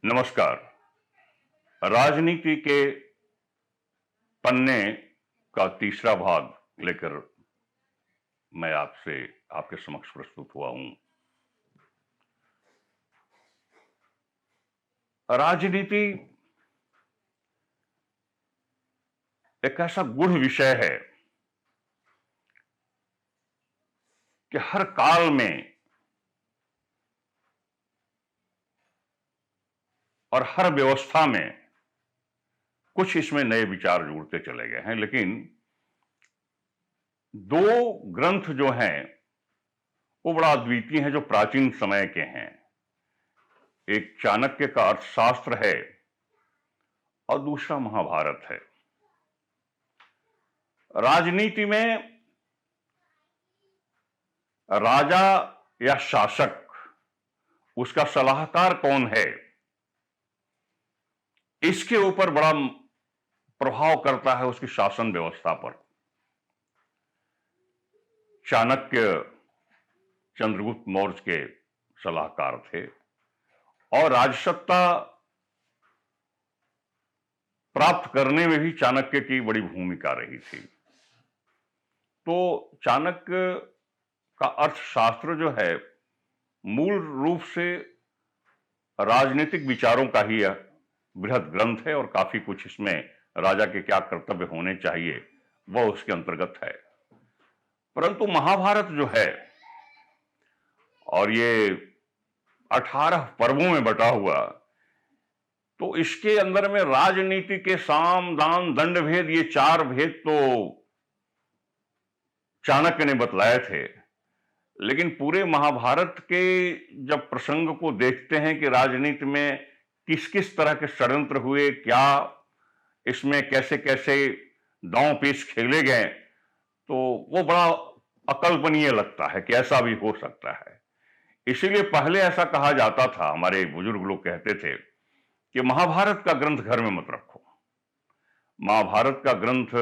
नमस्कार। राजनीति के पन्ने का तीसरा भाग लेकर मैं आपसे आपके समक्ष प्रस्तुत हुआ हूं। राजनीति एक ऐसा गूढ़ विषय है कि हर काल में और हर व्यवस्था में कुछ इसमें नए विचार जुड़ते चले गए हैं, लेकिन दो ग्रंथ जो हैं वो बड़ा अद्वितीय हैं, जो प्राचीन समय के हैं। एक चाणक्य का अर्थशास्त्र है और दूसरा महाभारत है। राजनीति में राजा या शासक, उसका सलाहकार कौन है, इसके ऊपर बड़ा प्रभाव करता है उसकी शासन व्यवस्था पर। चाणक्य चंद्रगुप्त मौर्य के सलाहकार थे और राजसत्ता प्राप्त करने में भी चाणक्य की बड़ी भूमिका रही थी। तो चाणक्य का अर्थशास्त्र जो है मूल रूप से राजनीतिक विचारों का ही बृहद ग्रंथ है और काफी कुछ इसमें राजा के क्या कर्तव्य होने चाहिए वह उसके अंतर्गत है। परंतु महाभारत जो है, और ये 18 पर्वों में बटा हुआ, तो इसके अंदर में राजनीति के साम दान दंड भेद, ये 4 भेद तो चाणक्य ने बतलाए थे। लेकिन पूरे महाभारत के जब प्रसंग को देखते हैं कि राजनीति में किस किस तरह के षड्यंत्र हुए, क्या इसमें कैसे कैसे दांव पेच खेले गए, तो वो बड़ा अकल्पनीय लगता है कि ऐसा भी हो सकता है। इसीलिए पहले ऐसा कहा जाता था, हमारे बुजुर्ग लोग कहते थे कि महाभारत का ग्रंथ घर में मत रखो। महाभारत का ग्रंथ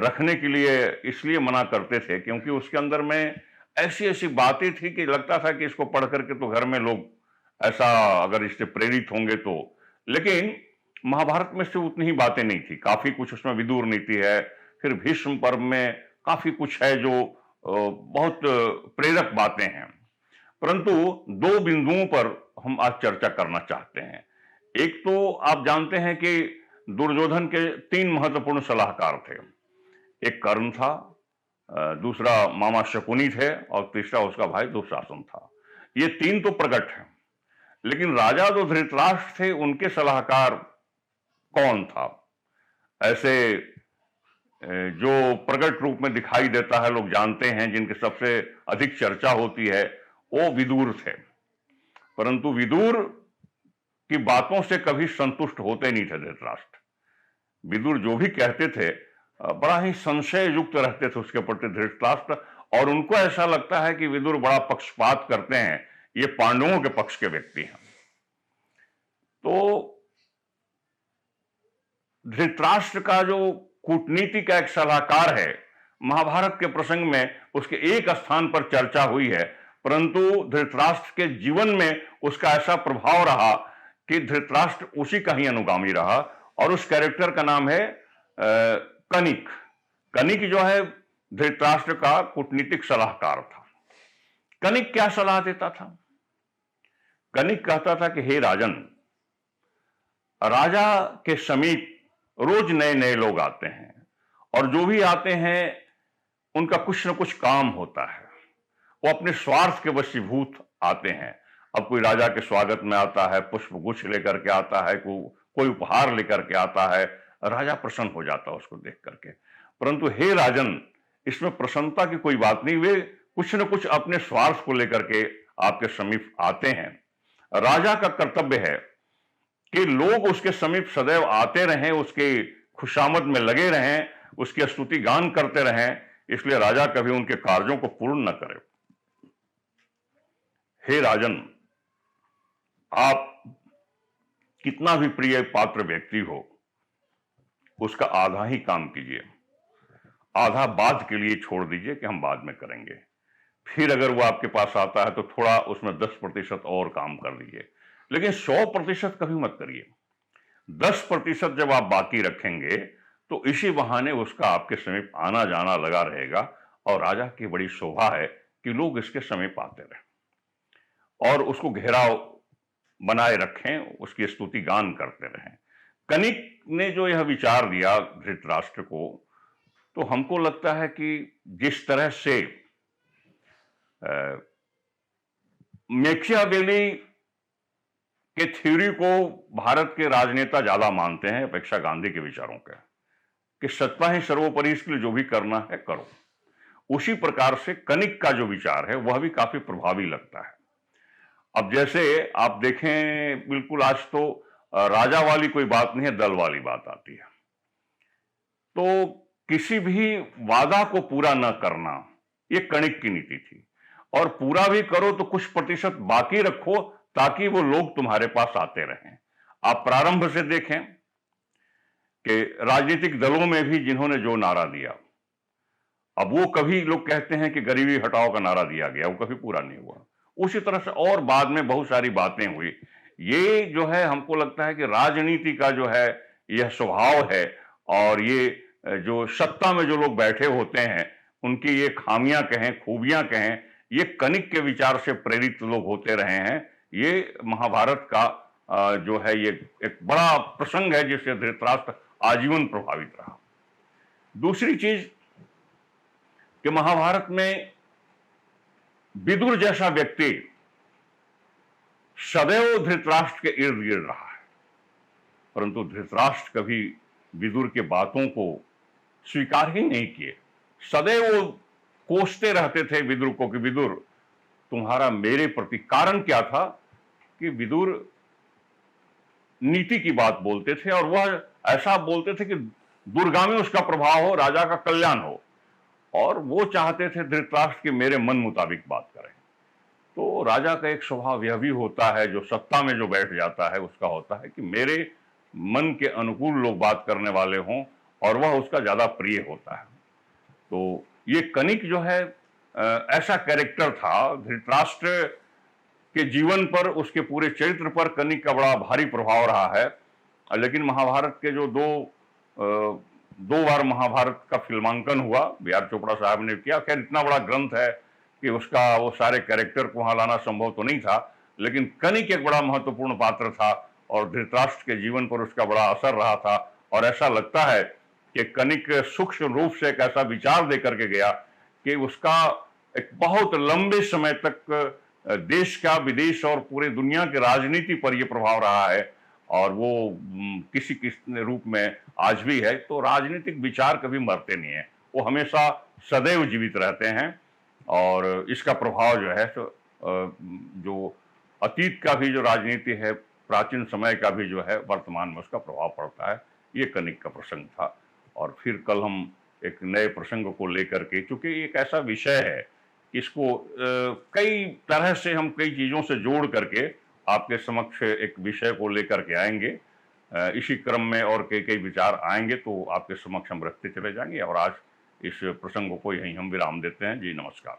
रखने के लिए इसलिए मना करते थे क्योंकि उसके अंदर में ऐसी ऐसी बातें थी कि लगता था कि इसको पढ़ करके तो घर में लोग ऐसा अगर इससे प्रेरित होंगे तो। लेकिन महाभारत में से उतनी ही बातें नहीं थी, काफी कुछ उसमें विदुर नीति है, फिर भीष्म पर्व में काफी कुछ है जो बहुत प्रेरक बातें हैं। परंतु 2 बिंदुओं पर हम आज चर्चा करना चाहते हैं। एक तो आप जानते हैं कि दुर्योधन के 3 महत्वपूर्ण सलाहकार थे। एक कर्ण था, दूसरा मामा शकुनी थे और तीसरा उसका भाई दुशासन था। ये 3 तो प्रकट हैं, लेकिन राजा जो धृतराष्ट्र थे उनके सलाहकार कौन था? ऐसे जो प्रकट रूप में दिखाई देता है, लोग जानते हैं, जिनके सबसे अधिक चर्चा होती है, वो विदुर थे। परंतु विदुर की बातों से कभी संतुष्ट होते नहीं थे धृतराष्ट्र। विदुर जो भी कहते थे बड़ा ही संशय युक्त रहते थे उसके प्रति धृतराष्ट्र, और उनको ऐसा लगता है कि विदुर बड़ा पक्षपात करते हैं, ये पांडवों के पक्ष के व्यक्ति हैं। तो धृतराष्ट्र का जो कूटनीति का एक सलाहकार है, महाभारत के प्रसंग में उसके एक स्थान पर चर्चा हुई है, परंतु धृतराष्ट्र के जीवन में उसका ऐसा प्रभाव रहा कि धृतराष्ट्र उसी का ही अनुगामी रहा, और उस कैरेक्टर का नाम है कनिक। कनिक जो है धृतराष्ट्र का कूटनीतिक सलाहकार था। कनिक क्या सलाह देता था? कनिक कहता था कि हे राजन, राजा के समीप रोज नए नए लोग आते हैं और जो भी आते हैं उनका कुछ न कुछ काम होता है, वो अपने स्वार्थ के वशीभूत आते हैं। अब कोई राजा के स्वागत में आता है, पुष्प गुच्छ लेकर के आता है, कोई उपहार लेकर के आता है, राजा प्रसन्न हो जाता है उसको देख करके। परंतु हे राजन, इसमें प्रसन्नता की कोई बात नहीं, वे कुछ न कुछ अपने स्वार्थ को लेकर के आपके समीप आते हैं। राजा का कर्तव्य है कि लोग उसके समीप सदैव आते रहें, उसके खुशामद में लगे रहें, उसकी स्तुति गान करते रहें, इसलिए राजा कभी उनके कार्यों को पूर्ण न करे। हे राजन, आप कितना भी प्रिय पात्र व्यक्ति हो, उसका आधा ही काम कीजिए, आधा बाद के लिए छोड़ दीजिए कि हम बाद में करेंगे। फिर अगर वो आपके पास आता है तो थोड़ा उसमें 10% और काम कर दीजिए। लेकिन 100% कभी मत करिए। 10% जब आप बाकी रखेंगे तो इसी बहाने उसका आपके समीप आना जाना लगा रहेगा, और राजा की बड़ी शोभा है कि लोग इसके समीप आते रहें और उसको घेराव बनाए रखें, उसकी स्तुति गान करते रहें। कनिक ने जो यह विचार दिया धृतराष्ट्र को, तो हमको लगता है कि जिस तरह से मैकियावेली के थ्योरी को भारत के राजनेता ज्यादा मानते हैं अपेक्षा गांधी के विचारों के, कि सत्ता ही सर्वोपरि, इसके लिए जो भी करना है करो। उसी प्रकार से कनिक का जो विचार है वह भी काफी प्रभावी लगता है। अब जैसे आप देखें, बिल्कुल आज तो राजा वाली कोई बात नहीं है, दल वाली बात आती है। तो किसी भी वादा को पूरा न करना, ये कणिक की नीति थी। और पूरा भी करो तो कुछ प्रतिशत बाकी रखो ताकि वो लोग तुम्हारे पास आते रहें। आप प्रारंभ से देखें कि राजनीतिक दलों में भी जिन्होंने जो नारा दिया, अब वो कभी लोग कहते हैं कि गरीबी हटाओ का नारा दिया गया, वो कभी पूरा नहीं हुआ। उसी तरह से और बाद में बहुत सारी बातें हुई। ये जो है, हमको लगता है कि राजनीति का जो है यह स्वभाव है, और ये जो सत्ता में जो लोग बैठे होते हैं उनकी ये खामियां कहें, खूबियां कहें, ये कनिक के विचार से प्रेरित लोग होते रहे हैं। ये महाभारत का जो है ये एक बड़ा प्रसंग है जिससे धृतराष्ट्र आजीवन प्रभावित रहा। दूसरी चीज कि महाभारत में विदुर जैसा व्यक्ति सदैव धृतराष्ट्र के इर्द गिर्द रहा है, परंतु धृतराष्ट्र कभी विदुर के बातों को स्वीकार ही नहीं किए। सदैव वो कोसते रहते थे विदुर को कि विदुर तुम्हारा मेरे प्रति, कारण क्या था कि विदुर नीति की बात बोलते थे और वह ऐसा बोलते थे कि दूरगामी उसका प्रभाव हो, राजा का कल्याण हो, और वो चाहते थे धृतराष्ट्र कि मेरे मन मुताबिक बात करें। तो राजा का एक स्वभाव यह भी होता है, जो सत्ता में जो बैठ जाता है उसका होता है कि मेरे मन के अनुकूल लोग बात करने वाले हों, और वह उसका ज्यादा प्रिय होता है। तो ये कनिक जो है ऐसा कैरेक्टर था। धृतराष्ट्र के जीवन पर, उसके पूरे चरित्र पर कनिक का बड़ा भारी प्रभाव रहा है। लेकिन महाभारत के जो दो बार महाभारत का फिल्मांकन हुआ, बी.आर. चोपड़ा साहब ने किया। खैर इतना बड़ा ग्रंथ है कि उसका वो सारे कैरेक्टर को वहां लाना संभव तो नहीं था, लेकिन कनिक एक बड़ा महत्वपूर्ण पात्र था और धृतराष्ट्र के जीवन पर उसका बड़ा असर रहा था। और ऐसा लगता है कि कनिक सूक्ष्म रूप से एक ऐसा विचार दे करके गया कि उसका एक बहुत लंबे समय तक देश का, विदेश और पूरे दुनिया की राजनीति पर यह प्रभाव रहा है, और वो किसी रूप में आज भी है। तो राजनीतिक विचार कभी मरते नहीं है, वो हमेशा सदैव जीवित रहते हैं। और इसका प्रभाव जो है जो अतीत का भी जो राजनीति है, प्राचीन समय का भी जो है, वर्तमान में उसका प्रभाव पड़ता है। ये कनिक का प्रसंग था। और फिर कल हम एक नए प्रसंग को लेकर के, क्योंकि एक ऐसा विषय है इसको कई तरह से हम कई चीजों से जोड़ करके आपके समक्ष एक विषय को लेकर के आएंगे। इसी क्रम में और कई कई विचार आएंगे तो आपके समक्ष हम रखते चले जाएंगे। और आज इस प्रसंग को यहीं हम विराम देते हैं। जी नमस्कार।